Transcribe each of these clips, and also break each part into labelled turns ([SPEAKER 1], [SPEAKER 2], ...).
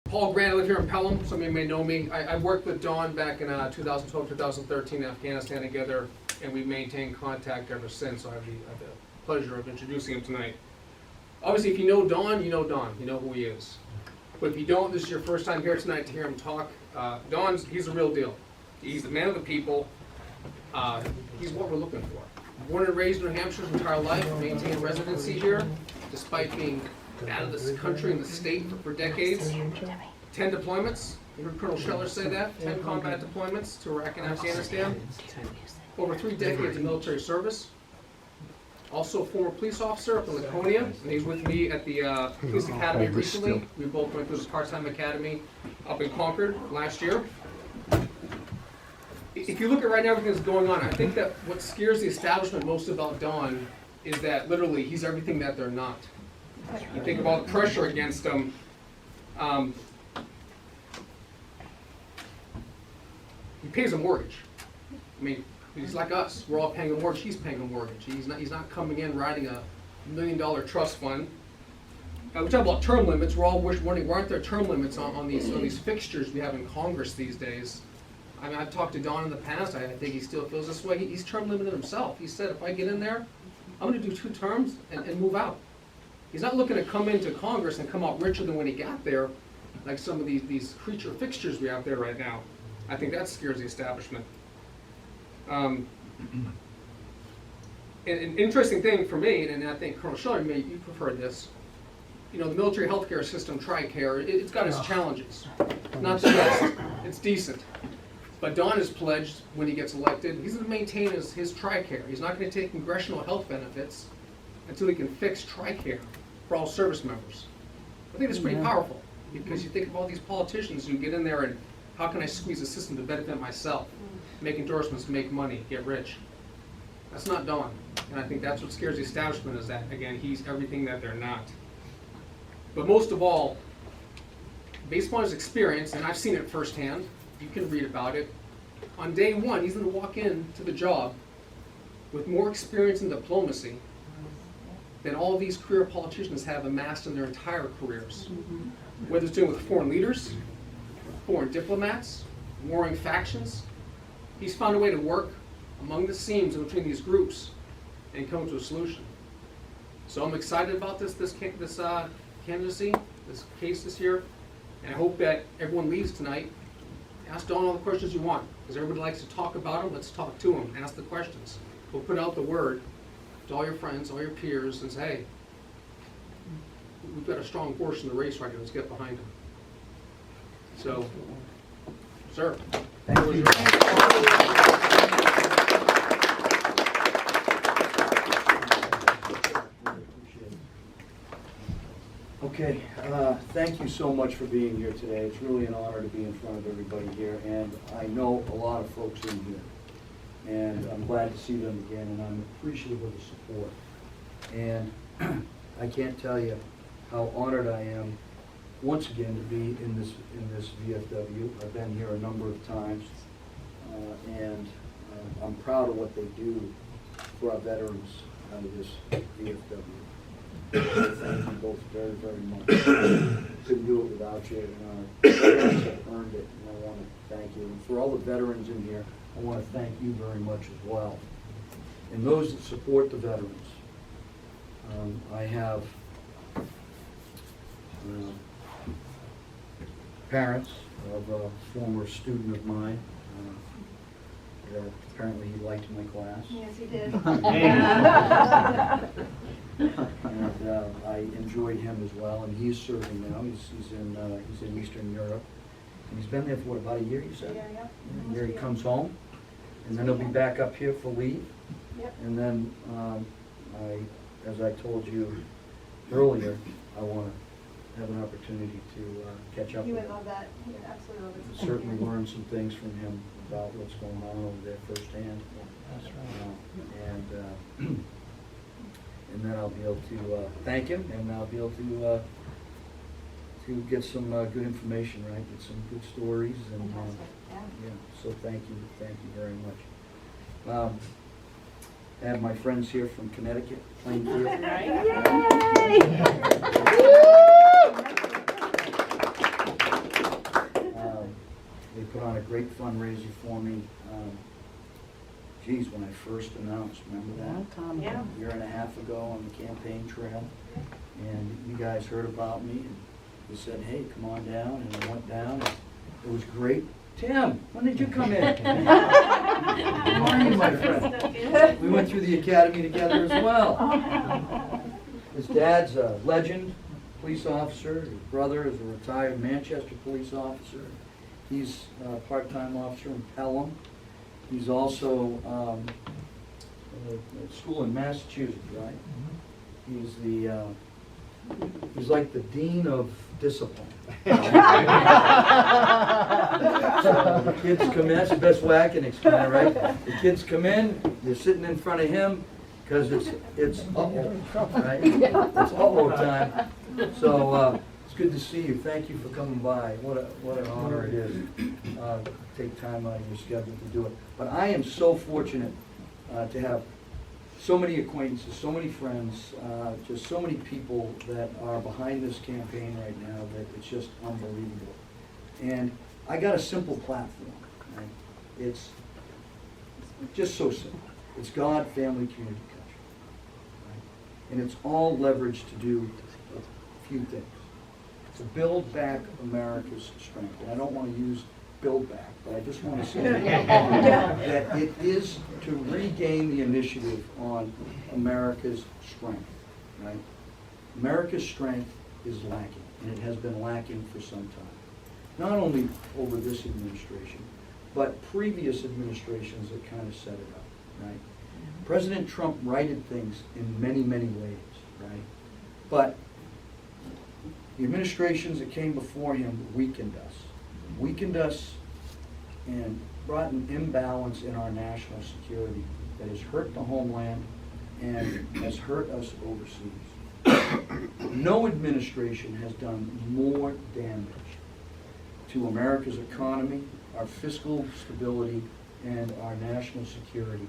[SPEAKER 1] Paul Grant, I live here in Pelham. Some of you may know me. I worked with Don back in 2012, 2013 in Afghanistan together, and we've maintained contact ever since. So I have the pleasure of introducing him tonight. Obviously, if you know Don, you know who he is. But if you don't, this is your first time here tonight to hear him talk. He's the real deal. He's the man of the people. He's what we're looking for. Born and raised in New Hampshire his entire life, maintained residency here, despite being out of this country and the state for decades. 10 deployments. You heard Colonel Scheller say that. 10 combat deployments to Iraq and Afghanistan. Over 3 decades of military service. Also a former police officer up in Laconia, and he's with me at the police academy recently. We both went through this part-time academy up in Concord last year. If you look at right now everything that's going on, I think that what scares the establishment most about Don is that literally he's everything that they're not. You think about pressure against him. He pays a mortgage. I mean, he's like us. We're all paying a mortgage. He's paying a mortgage. He's not coming in riding a $1 million trust fund. We talk about term limits. We're all wondering, why aren't there term limits on these fixtures we have in Congress these days? I mean, I've talked to Don in the past. I think he still feels this way. He's term limited himself. He said, if I get in there, I'm going to do 2 terms and move out. He's not looking to come into Congress and come out richer than when he got there, like some of these creature fixtures we have there right now. I think that scares the establishment. An interesting thing for me, and I think Colonel Scheller, you preferred this, you know, the military healthcare system, TRICARE, it's got its challenges. Not the best, it's decent. But Don has pledged, when he gets elected, he's going to maintain his TRICARE. He's not going to take congressional health benefits until he can fix TRICARE for all service members. I think that's pretty powerful, because you think of all these politicians who get in there and how can I squeeze the system to benefit myself? Make endorsements, make money, get rich. That's not Don. And I think that's what scares the establishment, is that, again, he's everything that they're not. But most of all, based on his experience, and I've seen it firsthand, you can read about it, on day one, he's going to walk into the job with more experience in diplomacy than all these career politicians have amassed in their entire careers. Whether it's dealing with foreign leaders, foreign diplomats, warring factions, he's found a way to work among the seams in between these groups and come to a solution. So I'm excited about this candidacy, this case this year, and I hope that everyone leaves tonight. Ask Don all the questions you want, because everybody likes to talk about him. Let's talk to him. Ask the questions. We'll put out the word to all your friends, all your peers, and say, hey, we've got a strong horse in the race right here. Let's get behind him. So, sir.
[SPEAKER 2] Thank you. Okay, thank you so much for being here today. It's really an honor to be in front of everybody here, and I know a lot of folks in here, and I'm glad to see them again, and I'm appreciative of the support. And I can't tell you how honored I am once again to be in this VFW. I've been here a number of times, and I'm proud of what they do for our veterans out of this VFW. Thank you both very, very much. Couldn't do it without you, and our veterans have earned it, and I want to thank you. And for all the veterans in here, I want to thank you very much as well. And those that support the veterans, I have parents of a former student of mine. Apparently he liked my class.
[SPEAKER 3] Yes, he did.
[SPEAKER 2] And I enjoyed him as well, and he's serving now. He's in Eastern Europe, and he's been there for about a year. You said.
[SPEAKER 3] Yeah.
[SPEAKER 2] Here he comes home, and then he'll be back up here for leave.
[SPEAKER 3] Yep.
[SPEAKER 2] And then, as I told you earlier, I want to have an opportunity to catch up
[SPEAKER 3] You
[SPEAKER 2] with
[SPEAKER 3] would
[SPEAKER 2] him.
[SPEAKER 3] love that. You would absolutely love it.
[SPEAKER 2] Certainly learn some things from him about what's going on over there firsthand.
[SPEAKER 4] That's right.
[SPEAKER 2] And then I'll be able to thank him, and I'll be able to get some good information, right? Get some good stories, and
[SPEAKER 3] Fantastic. Yeah.
[SPEAKER 2] yeah. So thank you very much. I have my friends here from Connecticut, Plainfield. They put on a great fundraiser for me. When I first announced, remember that?
[SPEAKER 3] Yeah.
[SPEAKER 2] A year and a half ago on the campaign trail. And you guys heard about me and you said, hey, come on down. And I went down. It was great. Tim, when did you come in? How are you, my friend? We went through the academy together as well. His dad's a legend, police officer. His brother is a retired Manchester police officer. He's a part-time officer in Pelham. He's also at school in Massachusetts, right? He's like the dean of discipline. So the kids come in, that's the best way I can explain it, right? The kids come in, they're sitting in front of him, because it's uh-oh, right? It's uh-oh time. So it's good to see you. Thank you for coming by. What an honor it is. Take time out of your schedule to do it. But I am so fortunate to have so many acquaintances, so many friends, just so many people that are behind this campaign right now that it's just unbelievable. And I got a simple platform. Right? It's just so simple. It's God, family, community, country. Right? And it's all leveraged to do a few things. To build back America's strength. And I don't want to use build back, but I just want to say that it is to regain the initiative on America's strength, right? America's strength is lacking, and it has been lacking for some time. Not only over this administration, but previous administrations that kind of set it up, right? President Trump righted things in many, many ways, right? But the administrations that came before him weakened us and brought an imbalance in our national security that has hurt the homeland and has hurt us overseas. No administration has done more damage to America's economy, our fiscal stability, and our national security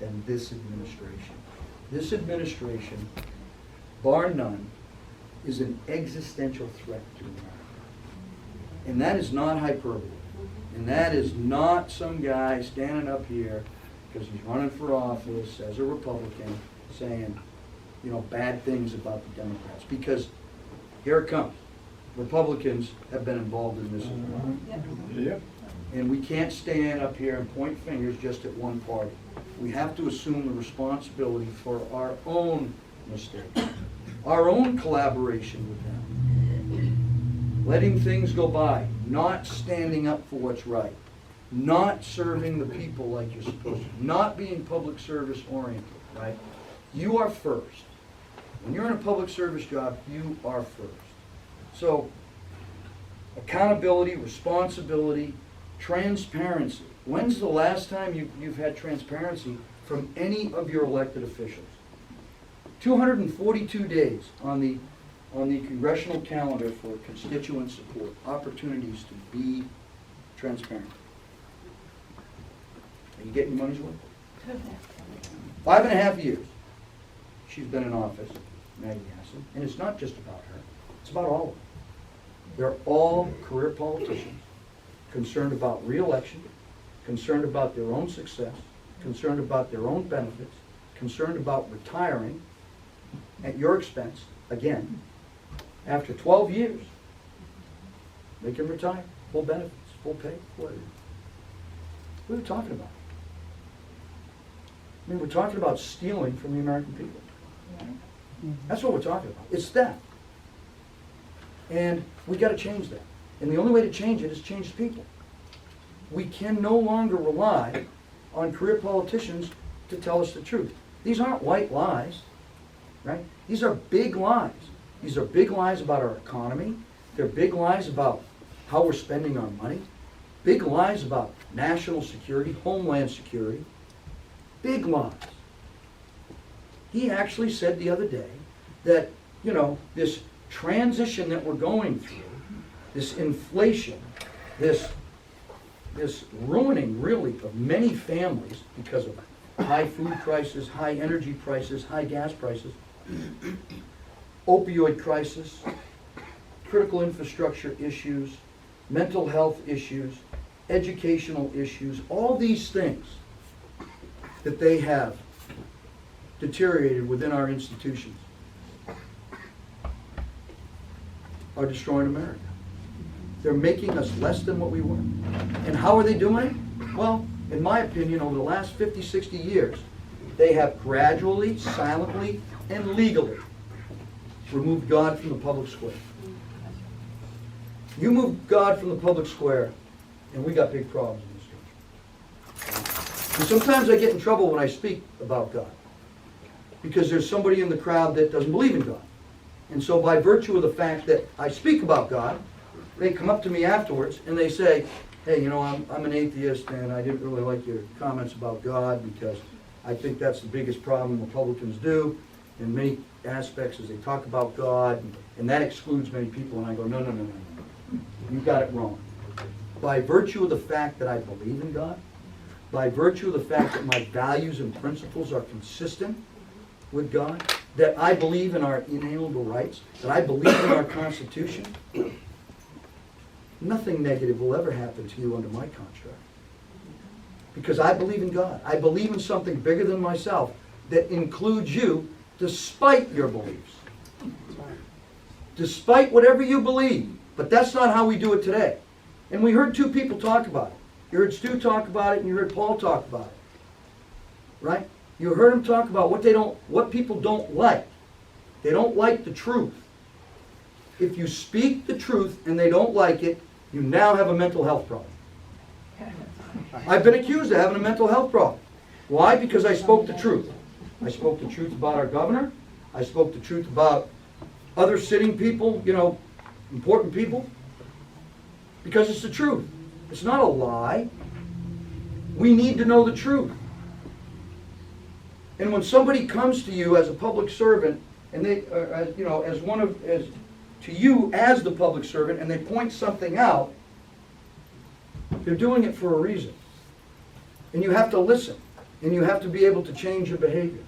[SPEAKER 2] than this administration. This administration, bar none, is an existential threat to America. And that is not hyperbole. And that is not some guy standing up here because he's running for office as a Republican saying, you know, bad things about the Democrats. Because here it comes. Republicans have been involved in this as well.
[SPEAKER 4] Yep.
[SPEAKER 2] And we can't stand up here and point fingers just at one party. We have to assume the responsibility for our own mistakes, our own collaboration with them. Letting things go by, not standing up for what's right, not serving the people like you're supposed to, not being public service oriented, right? You are first. When you're in a public service job, you are first. So, accountability, responsibility, transparency. When's the last time you've had transparency from any of your elected officials? 242 days on the congressional calendar for constituent support, opportunities to be transparent. Are you getting your money's worth? 5.5 years she's been in office, Maggie Hassan, and it's not just about her, it's about all of them. They're all career politicians, concerned about re-election, concerned about their own success, concerned about their own benefits, concerned about retiring at your expense, again, after 12 years. They can retire, full benefits, full pay, whatever. What are we talking about? I mean, we're talking about stealing from the American people. That's what we're talking about. It's theft. And we got to change that. And the only way to change it is change the people. We can no longer rely on career politicians to tell us the truth. These aren't white lies, right? These are big lies. These are big lies about our economy. They're big lies about how we're spending our money. Big lies about national security, homeland security. Big lies. He actually said the other day that, you know, this transition that we're going through, this inflation, this this ruining, really, of many families because of high food prices, high energy prices, high gas prices, opioid crisis, critical infrastructure issues, mental health issues, educational issues, all these things that they have deteriorated within our institutions are destroying America. They're making us less than what we were. And how are they doing it? Well, in my opinion, over the last 50, 60 years, they have gradually, silently, and legally removed God from the public square. You move God from the public square, and we got big problems in this country. And sometimes I get in trouble when I speak about God, because there's somebody in the crowd that doesn't believe in God. And so by virtue of the fact that I speak about God, they come up to me afterwards and they say, hey, you know, I'm an atheist and I didn't really like your comments about God because I think that's the biggest problem Republicans do in many aspects is they talk about God and that excludes many people. And I go, no. You got it wrong. By virtue of the fact that I believe in God, by virtue of the fact that my values and principles are consistent with God, that I believe in our inalienable rights, that I believe in our Constitution, nothing negative will ever happen to you under my construct. Because I believe in God. I believe in something bigger than myself that includes you despite your beliefs. Despite whatever you believe. But that's not how we do it today. And we heard two people talk about it. You heard Stu talk about it and you heard Paul talk about it. Right? You heard them talk about what people don't like. They don't like the truth. If you speak the truth and they don't like it, you now have a mental health problem. I've been accused of having a mental health problem. Why? Because I spoke the truth. I spoke the truth about our governor. I spoke the truth about other sitting people, you know, important people. Because it's the truth. It's not a lie. We need to know the truth. And when somebody comes to you as a public servant, and they, you know, to you as the public servant, and they point something out, they're doing it for a reason. And you have to listen, and you have to be able to change your behavior.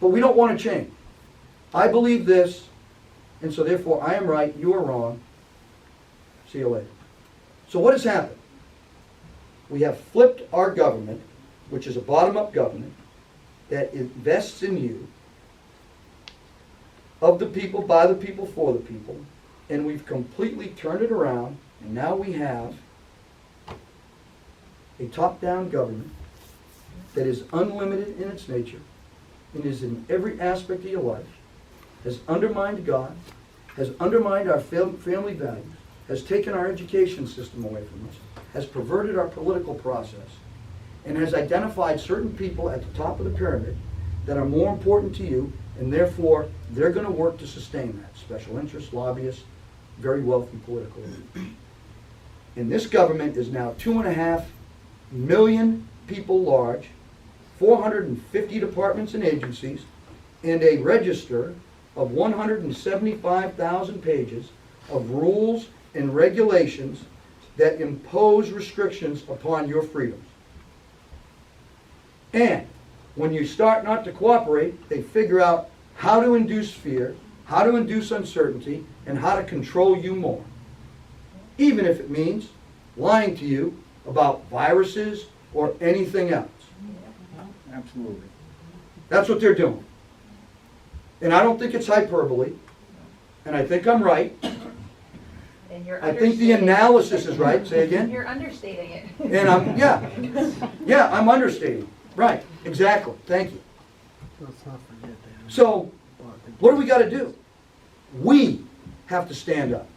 [SPEAKER 2] But we don't want to change. I believe this, and so therefore I am right, you are wrong. See you later. So what has happened? We have flipped our government, which is a bottom-up government, that invests in you, of the people, by the people, for the people, and we've completely turned it around, and now we have a top-down government that is unlimited in its nature, and is in every aspect of your life, has undermined God, has undermined our family values, has taken our education system away from us, has perverted our political process, and has identified certain people at the top of the pyramid that are more important to you, and therefore they're going to work to sustain that. Special interests, lobbyists, very wealthy political elite. And this government is now 2.5 million people large, 450 departments and agencies, and a register of 175,000 pages of rules and regulations that impose restrictions upon your freedoms. And when you start not to cooperate, they figure out how to induce fear, how to induce uncertainty, and how to control you more. Even if it means lying to you about viruses or anything else.
[SPEAKER 4] Absolutely.
[SPEAKER 2] That's what they're doing. And I don't think it's hyperbole, and I think I'm right.
[SPEAKER 3] And you're
[SPEAKER 2] I think the analysis is right. Say again?
[SPEAKER 3] You're understating it.
[SPEAKER 2] And I'm understating. Right, exactly. Thank you.
[SPEAKER 4] Let's not forget that.
[SPEAKER 2] So, what do we got to do? We have to stand up.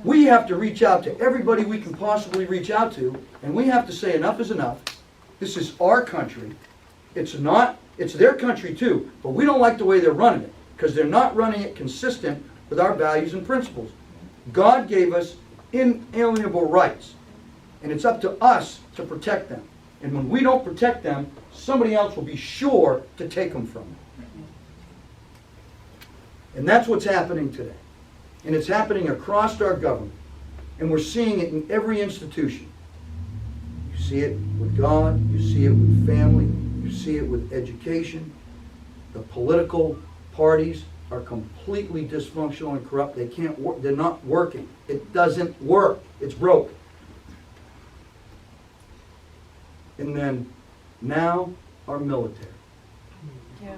[SPEAKER 2] We have to reach out to everybody we can possibly reach out to, and we have to say enough is enough. This is our country. It's their country too, but we don't like the way they're running it, because they're not running it consistent with our values and principles. God gave us inalienable rights, and it's up to us to protect them. And when we don't protect them, somebody else will be sure to take them from them. And that's what's happening today. And it's happening across our government. And we're seeing it in every institution. You see it with God, you see it with family, you see it with education. The political parties are completely dysfunctional and corrupt. They can't work, they're not working. It doesn't work. It's broke. And then now our military.
[SPEAKER 3] Yeah,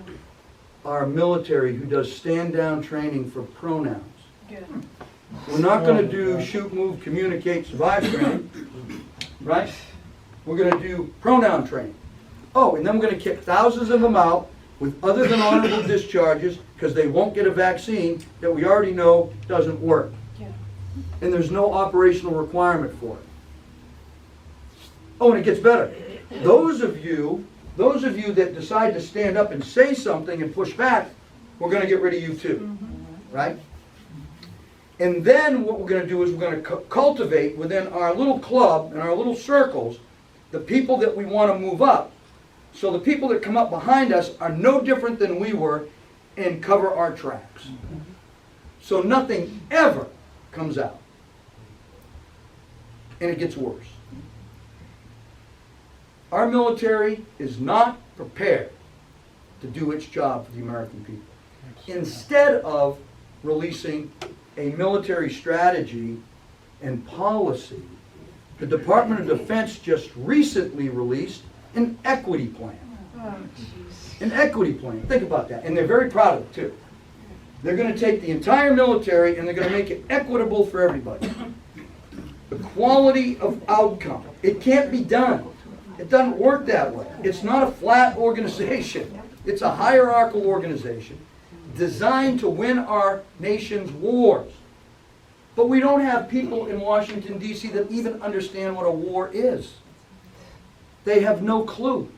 [SPEAKER 2] Our military who does stand-down training for pronouns.
[SPEAKER 3] good.
[SPEAKER 2] We're not going to do shoot, move, communicate, survive training, right? We're going to do pronoun training. Oh, and then we're going to kick thousands of them out with other than honorable discharges because they won't get a vaccine that we already know doesn't work.
[SPEAKER 3] Yeah.
[SPEAKER 2] And there's no operational requirement for it. Oh, and it gets better. Those of you that decide to stand up and say something and push back, we're going to get rid of you too, right? And then what we're going to do is we're going to cultivate within our little club and our little circles the people that we want to move up. So the people that come up behind us are no different than we were and cover our tracks. So nothing ever comes out. And it gets worse. Our military is not prepared to do its job for the American people. Instead of releasing a military strategy and policy, the Department of Defense just recently released an equity plan.
[SPEAKER 3] Oh, jeez.
[SPEAKER 2] An equity plan. Think about that. And they're very proud of it, too. They're going to take the entire military and they're going to make it equitable for everybody. The quality of outcome. It can't be done. It doesn't work that way. It's not a flat organization. It's a hierarchical organization designed to win our nation's wars. But we don't have people in Washington, D.C. that even understand what a war is. They have no clue.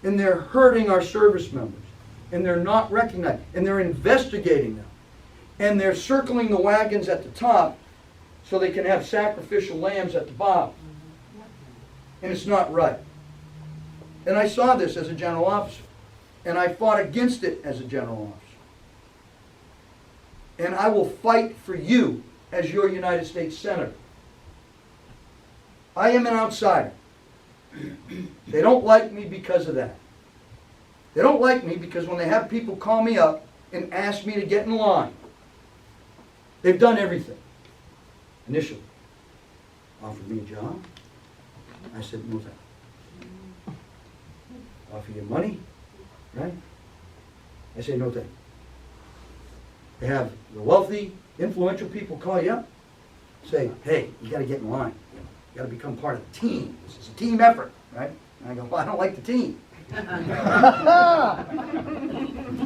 [SPEAKER 2] And they're hurting our service members. And they're not recognized. And they're investigating them. And they're circling the wagons at the top so they can have sacrificial lambs at the bottom. And it's not right. And I saw this as a general officer. And I fought against it as a general officer. And I will fight for you as your United States Senator. I am an outsider. They don't like me because of that. They don't like me because when they have people call me up and ask me to get in line, they've done everything. Initially, offered me a job. I said, no thank. Offer you money, right? I say, no thank. They have the wealthy, influential people call you up, say, hey, you got to get in line. You got to become part of the team. This is a team effort, right? And I go, well, I don't like the team. I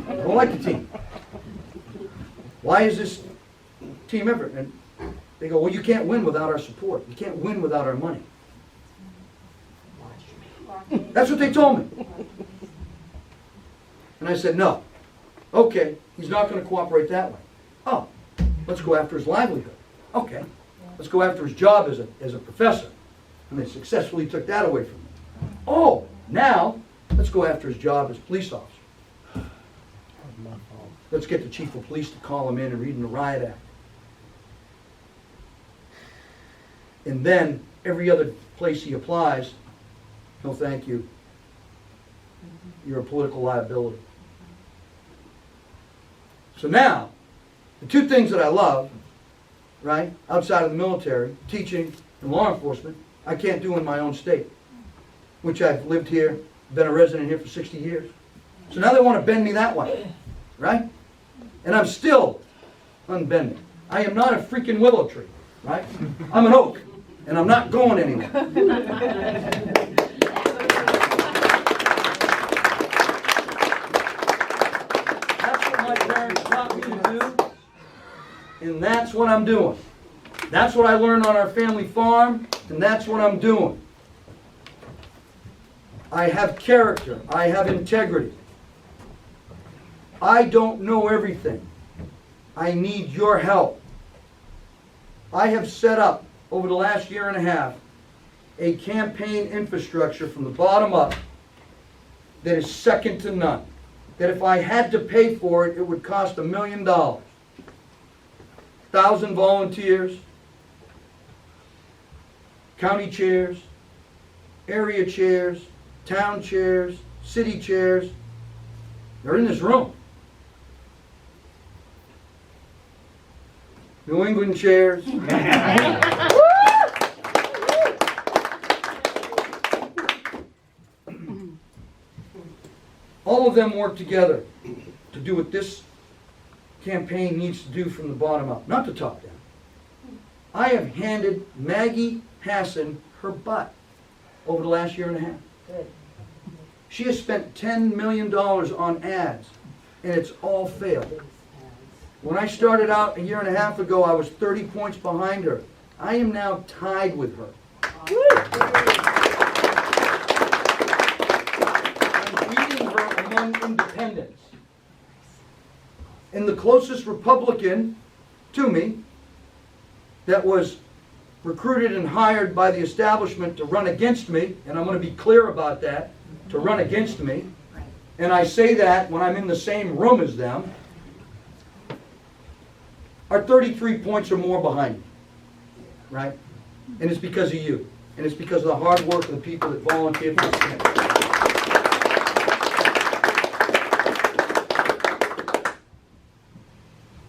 [SPEAKER 2] don't like the team. Why is this team effort? And they go, well, you can't win without our support. You can't win without our money. That's what they told me. And I said, no. Okay, he's not going to cooperate that way. Oh, let's go after his livelihood. Okay, let's go after his job as a professor. And they successfully took that away from him. Oh, now let's go after his job as a police officer. Let's get the chief of police to call him in and read him the riot act. And then every other place he applies, no thank you. You're a political liability. So now, the two things that I love, right, outside of the military, teaching and law enforcement, I can't do in my own state, which I've lived here, been a resident here for 60 years. So now they want to bend me that way, right? And I'm still unbending. I am not a freaking willow tree, right? I'm an oak, and I'm not going anywhere. My parents taught me to do, and that's what I'm doing. That's what I learned on our family farm, and that's what I'm doing. I have character. I have integrity. I don't know everything. I need your help. I have set up, over the last year and a half, a campaign infrastructure from the bottom up that is second to none. That if I had to pay for it, it would cost $1 million. 1,000 volunteers, county chairs, area chairs, town chairs, city chairs. They're in this room. New England chairs. All of them work together to do what this campaign needs to do from the bottom up, not the top down. I have handed Maggie Hassan her butt over the last year and a half.
[SPEAKER 3] Good.
[SPEAKER 2] She has spent $10 million on ads, and it's all failed. When I started out a year and a half ago, I was 30 points behind her. I am now tied with her. I'm beating her among independents. And the closest Republican to me that was recruited and hired by the establishment to run against me, and I'm going to be clear about that, to run against me, and I say that when I'm in the same room as them, are 33 points or more behind me, right? And it's because of you. And it's because of the hard work of the people that volunteered for this campaign.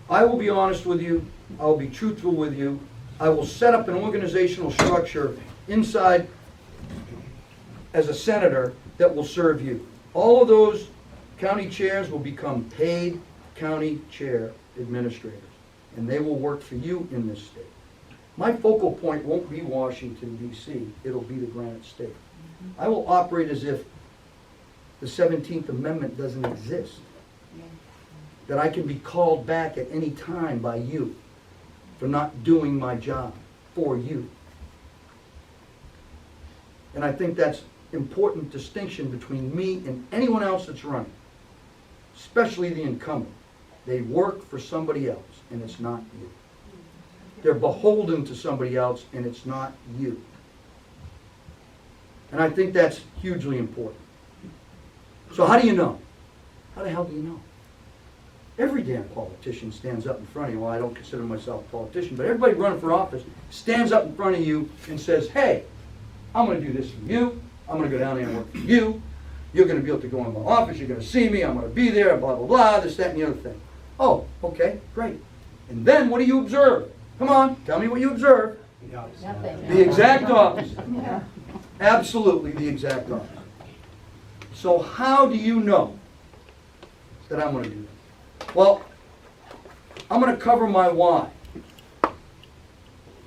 [SPEAKER 2] I will be honest with you. I will be truthful with you. I will set up an organizational structure inside as a senator that will serve you. All of those county chairs will become paid county chair administrators, and they will work for you in this state. My focal point won't be Washington, D.C. It'll be the Granite State. I will operate as if the 17th Amendment doesn't exist. That I can be called back at any time by you for not doing my job for you. And I think that's important distinction between me and anyone else that's running, especially the incumbent. They work for somebody else, and it's not you. They're beholden to somebody else, and it's not you. And I think that's hugely important. So how do you know? How the hell do you know? Every damn politician stands up in front of you. Well, I don't consider myself a politician, but everybody running for office stands up in front of you and says, hey, I'm going to do this for you. I'm going to go down there and work for you. You're going to be able to go in my office. You're going to see me. I'm going to be there, blah, blah, blah, this, that, and the other thing. Oh, okay, great. And then what do you observe? Come on, tell me what you observe.
[SPEAKER 3] Nothing.
[SPEAKER 2] The exact opposite. Absolutely the exact opposite. So how do you know that I'm going to do that? Well, I'm going to cover my why.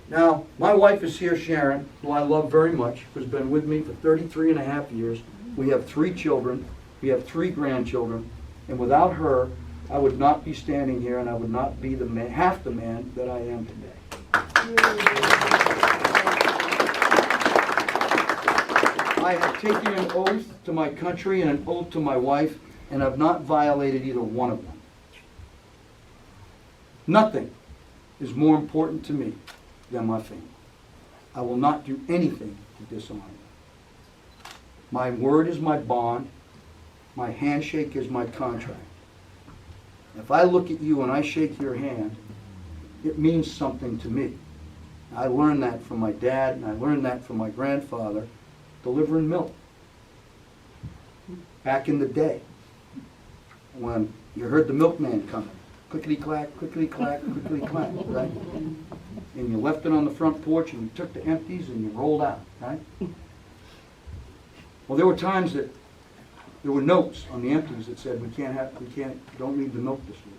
[SPEAKER 2] Now, my wife is here, Sharon, who I love very much, who's been with me for 33 and a half years. We have 3 children. We have 3 grandchildren. And without her, I would not be standing here, and I would not be the man, half the man that I am today. I have taken an oath to my country and an oath to my wife, and I've not violated either one of them. Nothing is more important to me than my family. I will not do anything to dishonor them. My word is my bond. My handshake is my contract. If I look at you and I shake your hand, it means something to me. I learned that from my dad, and I learned that from my grandfather, delivering milk. Back in the day, when you heard the milkman coming, clickety-clack, clickety-clack, clickety-clack, right? And you left it on the front porch, and you took the empties, and you rolled out, right? Well, there were times that there were notes on the empties that said, don't need the milk this week.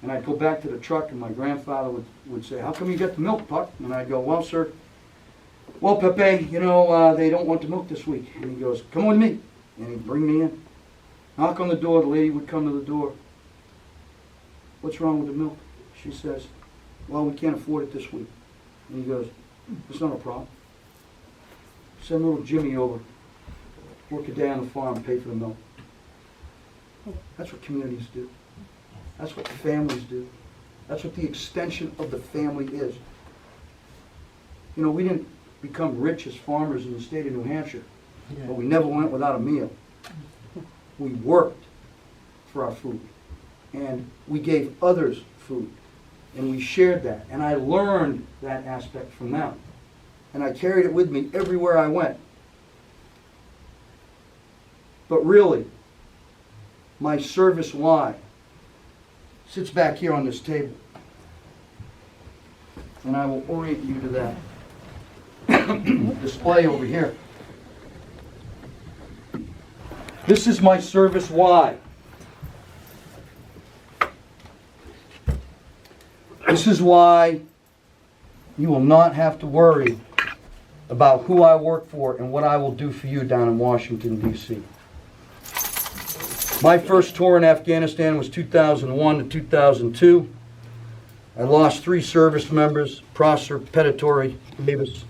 [SPEAKER 2] And I'd go back to the truck, and my grandfather would say, how come you got the milk, Puck? And I'd go, well, sir, well, Pepe, you know, they don't want the milk this week. And he goes, come with me. And he'd bring me in. Knock on the door, the lady would come to the door. What's wrong with the milk? She says, well, we can't afford it this week. And he goes, it's not a problem. Send little Jimmy over, work a day on the farm, pay for the milk. That's what communities do. That's what families do. That's what the extension of the family is. You know, we didn't become rich as farmers in the state of New Hampshire, but we never went without a meal. We worked for our food, and we gave others food. And we shared that. And I learned that aspect from them. And I carried it with me everywhere I went. But really, my service why sits back here on this table. And I will orient you to that display over here. This is my service why. This is why you will not have to worry about who I work for and what I will do for you down in Washington, D.C. My first tour in Afghanistan was 2001 to 2002. I lost 3 service members, Prosser, Pettitori, Davis.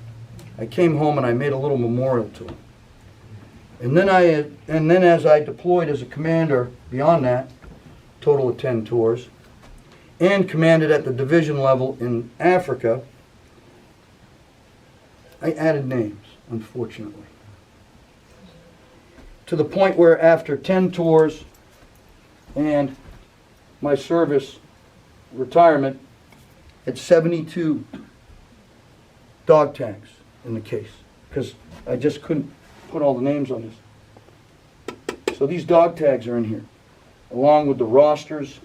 [SPEAKER 2] I came home and I made a little memorial to them. And then as I deployed as a commander, beyond that, total of 10 tours, and commanded at the division level in Africa, I added names, unfortunately. To the point where after 10 tours and my service retirement, had 72 dog tags in the case, because I just couldn't put all the names on this. So these dog tags are in here, along with the rosters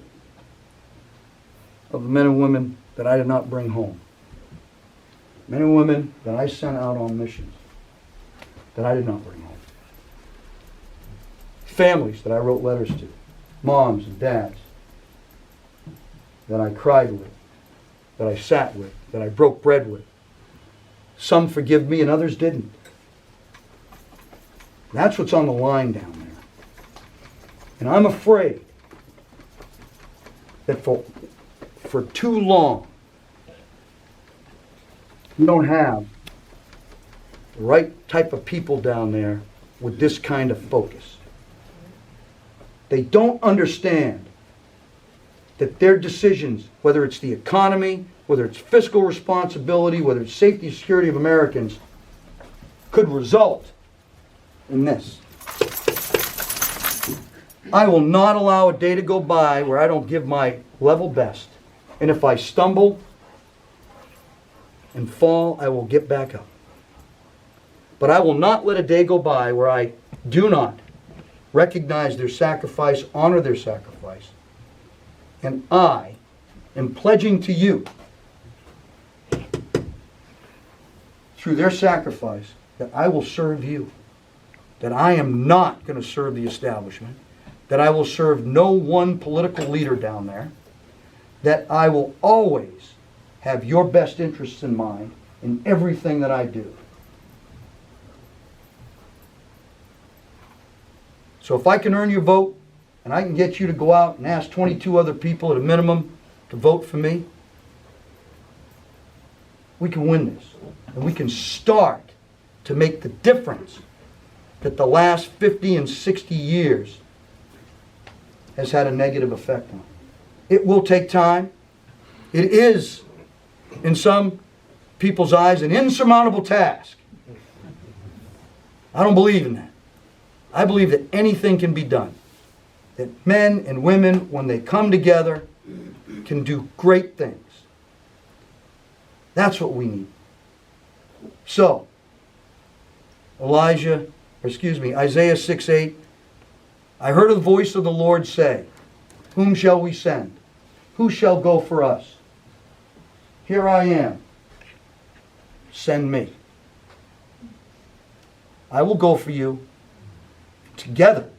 [SPEAKER 2] of the men and women that I did not bring home. Men and women that I sent out on missions that I did not bring home. Families that I wrote letters to. Moms and dads that I cried with, that I sat with, that I broke bread with. Some forgive me and others didn't. That's what's on the line down there. And I'm afraid that for too long, we don't have the right type of people down there with this kind of focus. They don't understand that their decisions, whether it's the economy, whether it's fiscal responsibility, whether it's safety and security of Americans, could result in this. I will not allow a day to go by where I don't give my level best. And if I stumble and fall, I will get back up. But I will not let a day go by where I do not recognize their sacrifice, honor their sacrifice. And I am pledging to you, through their sacrifice, that I will serve you. That I am not going to serve the establishment. That I will serve no one political leader down there. That I will always have your best interests in mind in everything that I do. So if I can earn your vote, and I can get you to go out and ask 22 other people at a minimum to vote for me, we can win this. And we can start to make the difference that the last 50 and 60 years has had a negative effect on. It will take time. It is, in some people's eyes, an insurmountable task. I don't believe in that. I believe that anything can be done. That men and women, when they come together, can do great things. That's what we need. So, Isaiah 6:8, I heard the voice of the Lord say, whom shall we send? Who shall go for us? Here I am. Send me. I will go for you. Together,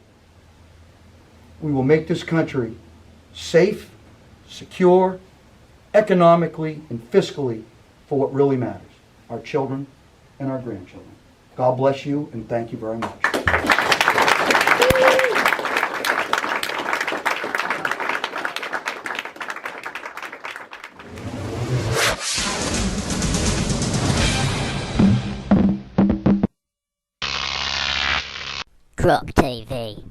[SPEAKER 2] we will make this country safe, secure, economically and fiscally for what really matters, our children and our grandchildren. God bless you, and thank you very much.
[SPEAKER 5] Croc TV.